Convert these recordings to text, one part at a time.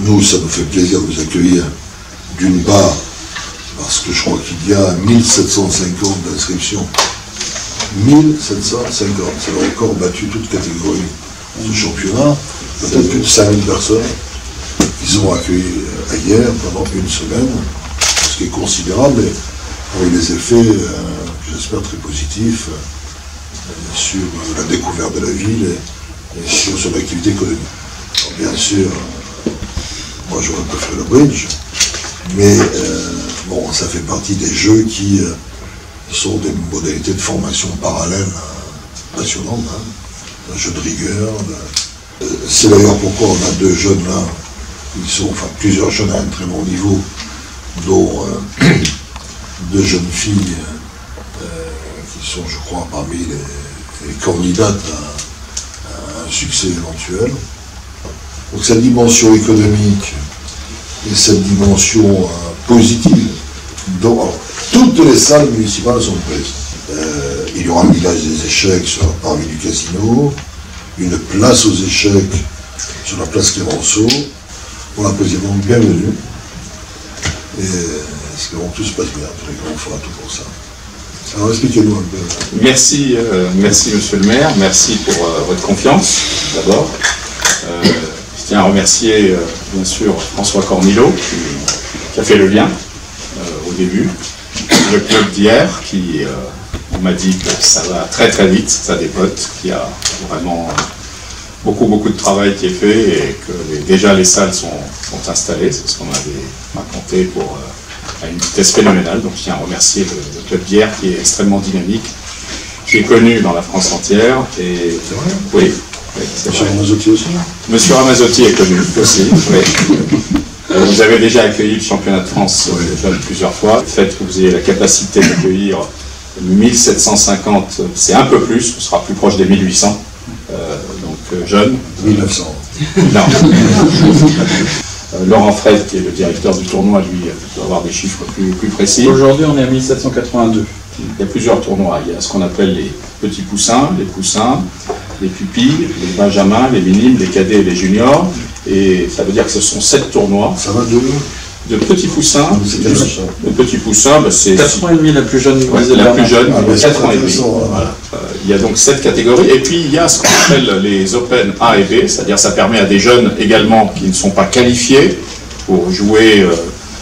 Nous, ça nous fait plaisir de vous accueillir, d'une part, parce que je crois qu'il y a 1750 d'inscriptions. 1750, c'est le record battu toute catégorie du championnat. Peut-être plus de 5000 personnes qui sont accueillies hier pendant une semaine, ce qui est considérable, et avec des effets, j'espère, très positifs sur la découverte de la ville et sur son activité économique. Alors, bien sûr, moi j'aurais préféré le bridge, mais bon, ça fait partie des jeux qui sont des modalités de formation parallèles passionnantes, hein. Un jeu de rigueur. C'est d'ailleurs pourquoi on a deux jeunes là, qui sont, enfin plusieurs jeunes à un très bon niveau, dont deux jeunes filles qui sont, je crois, parmi les candidates à un succès éventuel. Donc cette dimension économique et cette dimension positive, dont alors, toutes les salles municipales sont prises. Il y aura un village des échecs sur la parvis du casino, une place aux échecs sur la place Clémenceau. Pour la présidente, bienvenue. Et espérons que tout se passe bien. En tous les cas, on fera tout pour ça. Alors expliquez-nous un peu. Merci, merci Monsieur le maire, merci pour votre confiance d'abord. Je tiens à remercier bien sûr François Cornillo qui a fait le lien au début. Le club d'hier qui on m'a dit que ça va très très vite, ça dépote, qu'il y a vraiment beaucoup de travail qui est fait et que déjà les salles sont installées, c'est ce qu'on m'avait raconté pour à une vitesse phénoménale. Donc je tiens à remercier le club d'hier qui est extrêmement dynamique, qui est connu dans la France entière. Et c'est vrai? Oui. Monsieur Ramazotti aussi? Monsieur Ramazotti est connu aussi, oui. Vous avez déjà accueilli le championnat de France plusieurs fois. Le fait que vous ayez la capacité d'accueillir 1750, c'est un peu plus, on sera plus proche des 1800, donc jeunes. 1900. Non. Laurent Fred, qui est le directeur du tournoi, lui, doit avoir des chiffres plus précis. Aujourd'hui, on est à 1782. Il y a plusieurs tournois. Il y a ce qu'on appelle les petits poussins, les pupilles, les benjamins, les minimes, les cadets et les juniors. Et ça veut dire que ce sont 7 tournois. Ça va de petits poussins. De petits poussins, bah, c'est 4 ans et demi la plus jeune. La plus jeune, 4 ans et demi. Voilà. Il y a donc 7 catégories. Et puis il y a ce qu'on appelle les Open A et B, c'est-à-dire ça permet à des jeunes également qui ne sont pas qualifiés pour jouer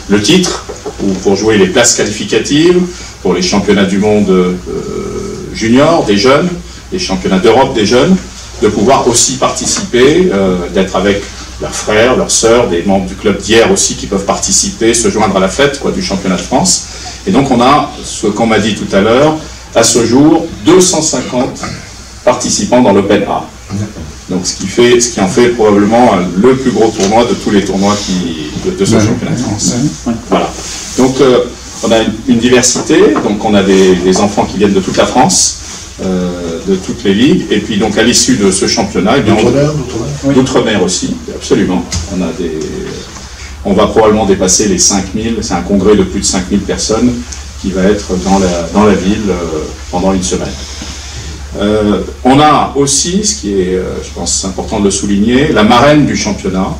le titre ou pour jouer les places qualificatives pour les championnats du monde juniors des jeunes, les championnats d'Europe des jeunes, de pouvoir aussi participer, d'être avec leurs frères, leurs sœurs, des membres du club d'hier aussi qui peuvent participer, se joindre à la fête du championnat de France. Et donc on a, ce qu'on m'a dit tout à l'heure, à ce jour, 250 participants dans l'Open A. Donc ce qui en fait probablement le plus gros tournoi de tous les tournois de ce championnat de France. Voilà. Donc on a une diversité, donc on a des enfants qui viennent de toute la France, de toutes les ligues, et puis donc à l'issue de ce championnat, d'outre-mer aussi, absolument. On va probablement dépasser les 5000, c'est un congrès de plus de 5000 personnes qui va être dans la ville pendant une semaine. On a aussi, ce qui est, je pense, important de le souligner, la marraine du championnat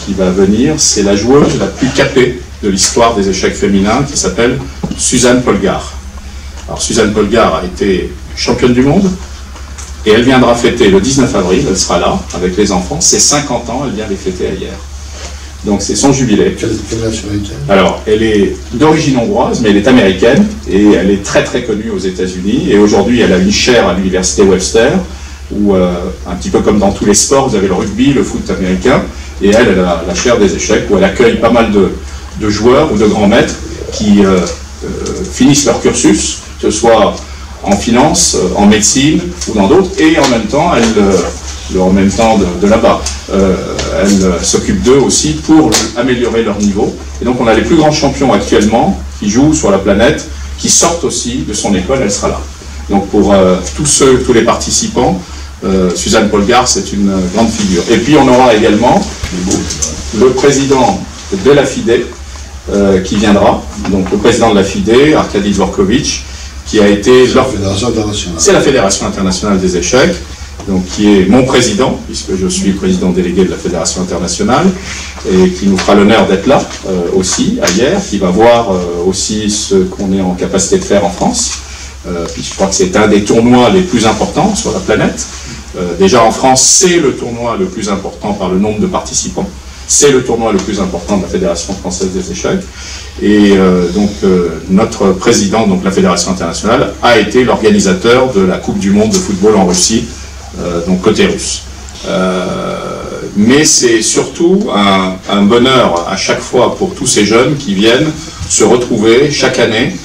qui va venir, c'est la joueuse la plus capée de l'histoire des échecs féminins qui s'appelle Suzanne Polgar. Alors Suzanne Polgar a été championne du monde et elle viendra fêter le 19 avril, elle sera là avec les enfants, c'est 50 ans, elle vient les fêter hier. Donc c'est son jubilé. Quelle nationalité? Alors elle est d'origine hongroise mais elle est américaine et elle est très connue aux États-Unis et aujourd'hui elle a une chaire à l'université Webster où un petit peu comme dans tous les sports, vous avez le rugby, le foot américain et elle a la chaire des échecs où elle accueille pas mal de joueurs ou de grands maîtres qui finissent leur cursus, que ce soit en finance, en médecine ou dans d'autres, et en même temps, de là-bas, elle s'occupe d'eux aussi pour améliorer leur niveau. Et donc on a les plus grands champions actuellement qui jouent sur la planète, qui sortent aussi de son école, elle sera là. Donc pour tous les participants, Suzanne Polgar, c'est une grande figure. Et puis on aura également le président de la FIDE, qui viendra, donc le président de la FIDE, Arkady Dvorkovich, qui a été... C'est la Fédération internationale. C'est la Fédération internationale des échecs, donc qui est mon président, puisque je suis président délégué de la Fédération internationale, et qui nous fera l'honneur d'être là aussi, à Hyères, qui va voir aussi ce qu'on est en capacité de faire en France, puis je crois que c'est un des tournois les plus importants sur la planète. Déjà en France, c'est le tournoi le plus important par le nombre de participants. C'est le tournoi le plus important de la Fédération française des échecs. Et notre président, donc la Fédération internationale, a été l'organisateur de la Coupe du monde de football en Russie, donc côté russe. Mais c'est surtout un bonheur à chaque fois pour tous ces jeunes qui viennent se retrouver chaque année.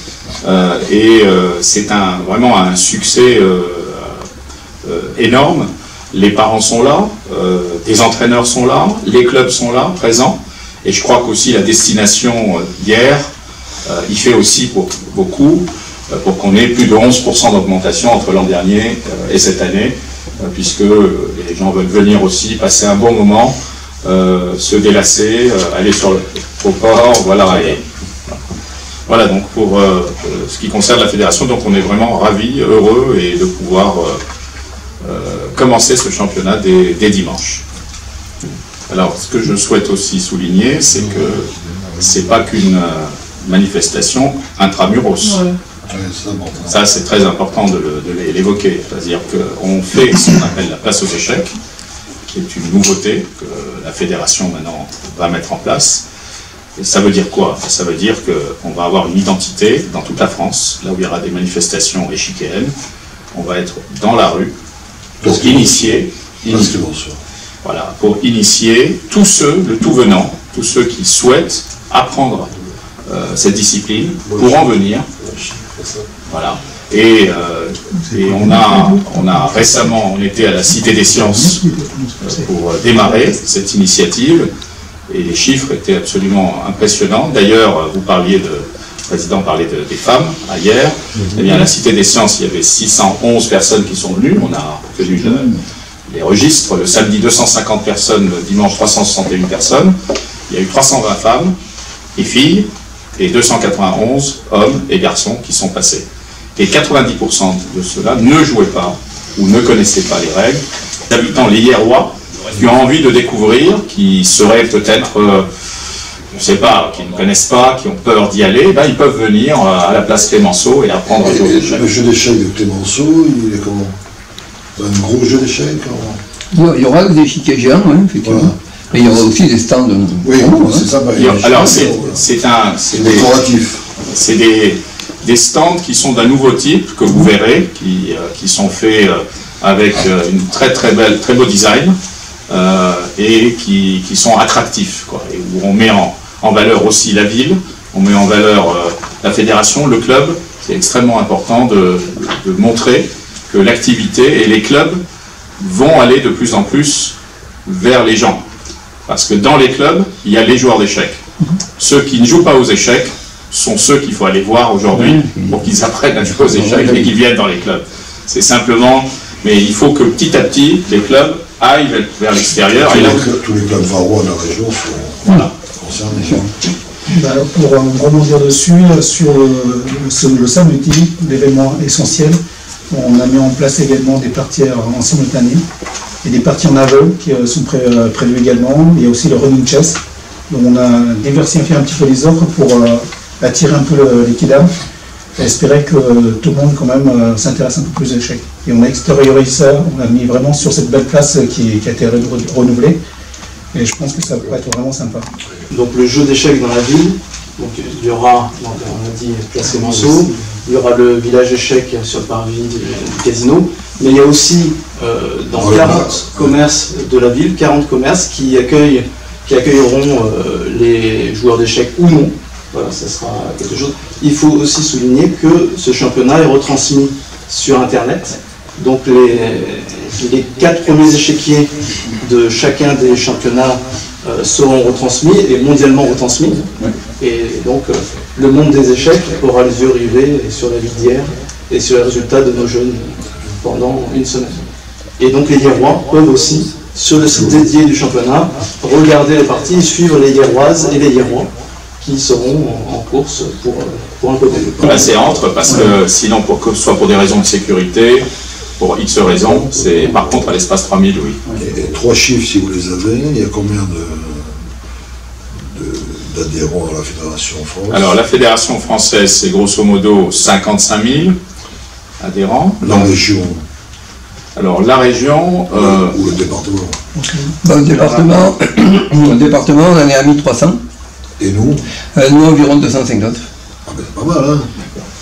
C'est vraiment un succès énorme. Les parents sont là, des entraîneurs sont là, les clubs sont là, présents. Et je crois qu'aussi la destination d'hier, il fait aussi beaucoup pour qu'on ait plus de 11% d'augmentation entre l'an dernier et cette année, puisque les gens veulent venir aussi passer un bon moment, se délasser, aller au port, voilà. Voilà donc pour ce qui concerne la fédération, donc on est vraiment ravis, heureux et de pouvoir commencer ce championnat dès dimanche. Alors ce que je souhaite aussi souligner, c'est que c'est pas qu'une manifestation intramuros. Ça c'est très important de l'évoquer, c'est-à-dire qu'on fait ce qu'on appelle la place aux échecs, qui est une nouveauté que la fédération maintenant va mettre en place. Et ça veut dire quoi? Ça veut dire qu'on va avoir une identité dans toute la France, là où il y aura des manifestations échiquéennes. On va être dans la rue pour initier, voilà, pour initier tous ceux, le tout venant, tous ceux qui souhaitent apprendre cette discipline pour en venir. Voilà. Et on a récemment, on était à la Cité des Sciences pour démarrer cette initiative. Et les chiffres étaient absolument impressionnants. D'ailleurs, le président parlait des femmes hier. Eh bien, à la Cité des Sciences, il y avait 611 personnes qui sont venues. On a tenu les registres. Le samedi, 250 personnes. Le dimanche, 361 personnes. Il y a eu 320 femmes et filles et 291 hommes et garçons qui sont passés. Et 90% de ceux-là ne jouaient pas ou ne connaissaient pas les règles. Les habitants, les Hyérois, qui ont envie de découvrir, qui seraient peut-être, je ne sais pas, qui ne connaissent pas, qui ont peur d'y aller, ben, ils peuvent venir à la place Clémenceau et apprendre à jouer aux échecs. Le jeu d'échecs de Clémenceau, il est comment? Un gros jeu d'échecs? Il y aura des échiquiers géants, hein, effectivement. Voilà. Et il y aura aussi des stands. Oui, c'est ça. Alors, c'est décoratif. C'est des stands qui sont d'un nouveau type, que vous verrez, qui sont faits avec une très beau design. Et qui sont attractifs, quoi, et où on met en valeur aussi la ville, on met en valeur la fédération, le club. C'est extrêmement important de montrer que l'activité et les clubs vont aller de plus en plus vers les gens. Parce que dans les clubs, il y a les joueurs d'échecs. Ceux qui ne jouent pas aux échecs sont ceux qu'il faut aller voir aujourd'hui pour qu'ils apprennent à jouer aux échecs et qu'ils viennent dans les clubs. C'est simplement, mais il faut que petit à petit, les clubs aillent vers l'extérieur. Tous les clubs varois de la région sont concernés. Pour rebondir dessus, sur le samedi, l'événement essentiel, on a mis en place également des parties en simultané et des parties en aveugle qui sont prévues également. Il y a aussi le running chess. Donc on a diversifié un petit peu les offres pour attirer un peu les kidam et espérer que tout le monde quand même s'intéresse un peu plus aux échecs. Et on a extériorisé ça, on a mis vraiment sur cette belle place qui a été renouvelée. Et je pense que ça pourrait être vraiment sympa. Donc le jeu d'échecs dans la ville, donc il y aura, on a dit Place Clémenceau, il y aura le village échecs sur le parvis du casino, mais il y a aussi dans 40 commerces de la ville, 40 commerces qui accueilleront les joueurs d'échecs ou non. Voilà, ça sera quelque chose. Il faut aussi souligner que ce championnat est retransmis sur Internet. Donc les 4 premiers échiquiers de chacun des championnats seront retransmis et mondialement retransmis. Et donc le monde des échecs aura les yeux rivés sur la ville d'hier et sur les résultats de nos jeunes pendant une semaine. Et donc les Hyérois peuvent aussi, sur le site dédié du championnat, regarder les parties et suivre les Hyéroises et les Hyérois qui seront en course pour un côté. Là, c'est entre, parce que sinon, soit pour des raisons de sécurité, pour X raisons. C'est par contre à l'espace 3000, oui. Et 3 chiffres, si vous les avez, il y a combien d'adhérents à la Fédération France? Alors la Fédération française, c'est grosso modo 55 000 adhérents. La région? Alors la région... ou le département? Au département, on en est à 1300. Et nous? Nous, environ 250. Ah ben c'est pas mal, hein,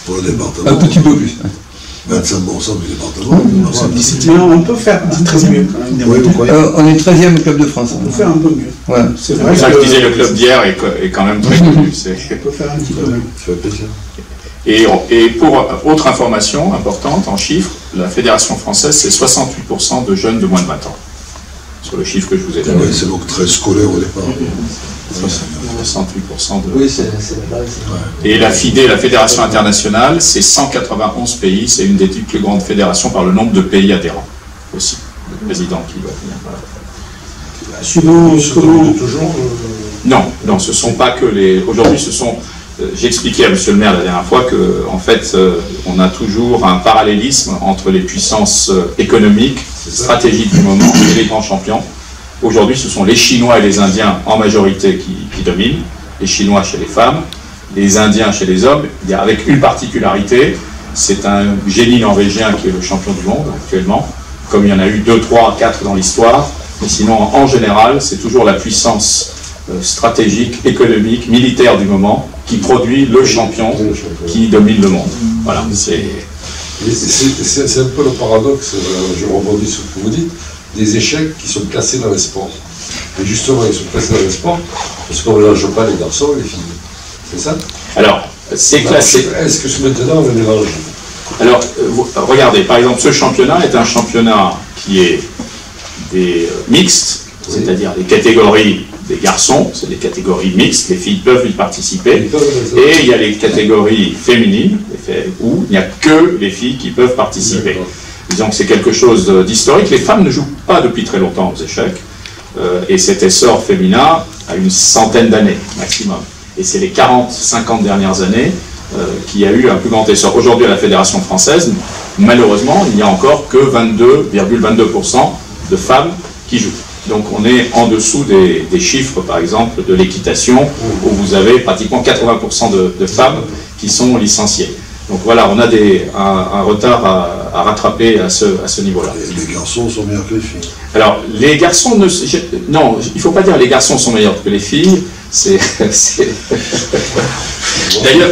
pour le département. Un petit peu plus. 25% du département. Mais on peut faire très mieux quand même. Oui, vous croyez? On est 13e club de France. On peut faire un peu mieux. Voilà. C'est C'est vrai pour ça que je que disais le club d'hier est quand même très connu. on peut faire un petit peu mieux. Ça fait plaisir. Et pour autre information importante, en chiffres, la Fédération française, c'est 68% de jeunes de moins de 20 ans. Sur le chiffre que je vous ai donné. Ouais, c'est donc très scolaire au départ. 68% de... Oui, c'est la base. Et la FIDE, la Fédération internationale, c'est 191 pays. C'est une des plus grandes fédérations par le nombre de pays adhérents aussi. Le président qui va venir. Suivant comment... Non, ce ne sont pas que les... Aujourd'hui, ce sont... J'expliquais à Monsieur le maire la dernière fois que, en fait, on a toujours un parallélisme entre les puissances économiques, stratégiques du moment et les grands champions. Aujourd'hui, ce sont les Chinois et les Indiens en majorité qui dominent. Les Chinois chez les femmes, les Indiens chez les hommes, avec une particularité, c'est un génie norvégien qui est le champion du monde actuellement, comme il y en a eu 2, 3, 4 dans l'histoire. Mais sinon, en général, c'est toujours la puissance stratégique, économique, militaire du moment qui produit le champion qui domine le monde. Voilà, c'est un peu le paradoxe, je rebondis sur ce que vous dites, des échecs qui sont classés dans les sports. Et justement, ils sont classés dans les sports parce qu'on ne mélange pas les garçons et les filles. C'est ça? Alors, c'est classé. Est-ce que maintenant on le mélange? Alors, regardez, par exemple, ce championnat est un championnat qui est des mixtes, c'est-à-dire des catégories des garçons, c'est des catégories mixtes, les filles peuvent y participer, et il y a les catégories féminines, où il n'y a que les filles qui peuvent participer. Disons que c'est quelque chose d'historique. Les femmes ne jouent pas depuis très longtemps aux échecs, et cet essor féminin a une centaine d'années maximum. Et c'est les 40-50 dernières années qu'il y a eu un plus grand essor. Aujourd'hui, à la Fédération française, malheureusement, il n'y a encore que 22,22% de femmes qui jouent. Donc on est en dessous des chiffres, par exemple, de l'équitation, où vous avez pratiquement 80% de femmes qui sont licenciées. Donc voilà, on a un retard à rattraper à ce niveau-là. Les garçons sont meilleurs que les filles. Alors, les garçons ne... Non, il ne faut pas dire les garçons sont meilleurs que les filles.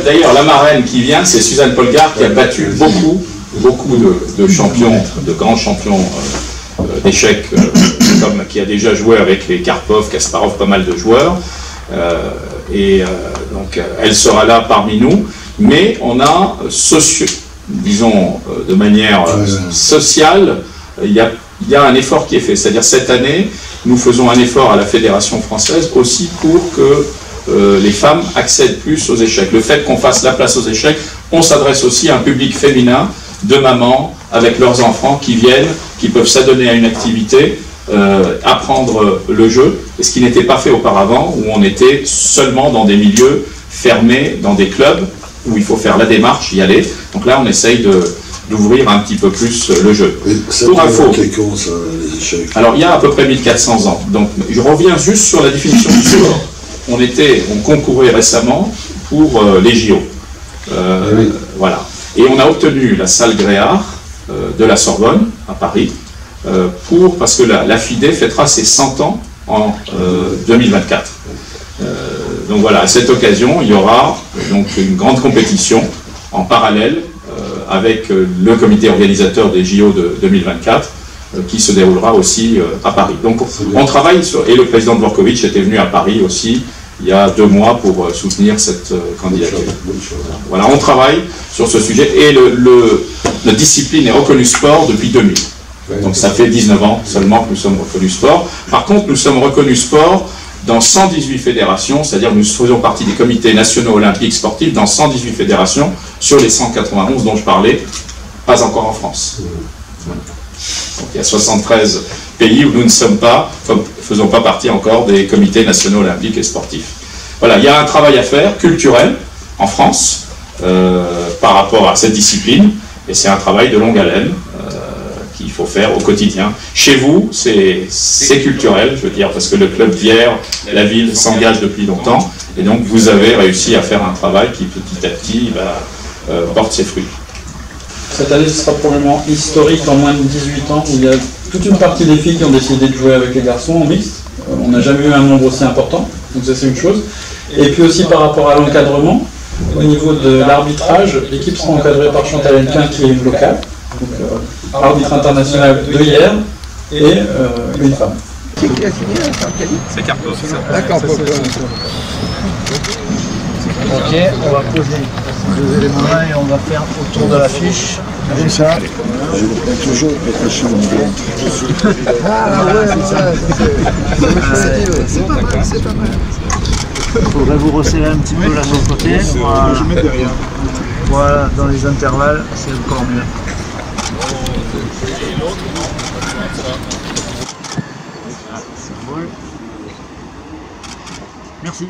D'ailleurs, la marraine qui vient, c'est Suzanne Polgar qui a battu beaucoup de champions, de grands champions d'échecs, qui a déjà joué avec les Karpov, Kasparov, pas mal de joueurs. Donc, elle sera là parmi nous. Mais on a, disons, de manière sociale, il y a un effort qui est fait. C'est-à-dire, cette année, nous faisons un effort à la Fédération française aussi pour que les femmes accèdent plus aux échecs. Le fait qu'on fasse la place aux échecs, on s'adresse aussi à un public féminin de mamans avec leurs enfants qui viennent, qui peuvent s'adonner à une activité, apprendre le jeu, ce qui n'était pas fait auparavant, où on était seulement dans des milieux fermés, dans des clubs, où il faut faire la démarche, y aller. Donc là, on essaye d'ouvrir un petit peu plus le jeu. Pour info, les échecs. Alors il y a à peu près 1400 ans. Donc je reviens juste sur la définition du sport. On concourait récemment pour les JO. Voilà. Et on a obtenu la salle Gréard de la Sorbonne, à Paris, parce que la FIDE fêtera ses 100 ans en 2024. Donc voilà, à cette occasion, il y aura donc une grande compétition en parallèle avec le comité organisateur des JO de 2024 qui se déroulera aussi à Paris. Donc on travaille sur... Et le président Dvorkovitch était venu à Paris aussi il y a 2 mois pour soutenir cette candidature. Voilà, on travaille sur ce sujet et la discipline est reconnue sport depuis 2000. Donc ça fait 19 ans seulement que nous sommes reconnus sport. Par contre, nous sommes reconnus sport dans 118 fédérations, c'est-à-dire nous faisons partie des comités nationaux olympiques sportifs dans 118 fédérations sur les 191 dont je parlais, pas encore en France. Donc il y a 73 pays où nous ne sommes pas, faisons pas partie encore des comités nationaux olympiques et sportifs. Voilà, il y a un travail à faire, culturel, en France, par rapport à cette discipline, et c'est un travail de longue haleine. qu'il faut faire au quotidien. Chez vous, c'est culturel, je veux dire, parce que le club Bière, la ville s'engage depuis longtemps, et donc vous avez réussi à faire un travail qui petit à petit porte ses fruits. Cette année, ce sera probablement historique en moins de 18 ans, où il y a toute une partie des filles qui ont décidé de jouer avec les garçons en mixte. On n'a jamais eu un nombre aussi important, donc ça c'est une chose. Et puis aussi par rapport à l'encadrement, au niveau de l'arbitrage, l'équipe sera encadrée par Chantal Hennequin qui est une locale, donc arbitre international de hier, et une femme. C'est qui a signé la C'est Carpov. D'accord. Ok, on va poser deux éléments là et on va faire autour de la fiche. Comme ça. Toujours réfléchir au niveau. Ah ouais, c'est pas mal, c'est pas mal. Il faudrait vous resserrer un petit peu là sur le côté. Voilà. Je mets derrière. Voilà, dans les intervalles, c'est encore mieux. Merci.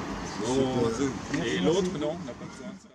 Et l'autre, non, on n'a pas besoin de ça.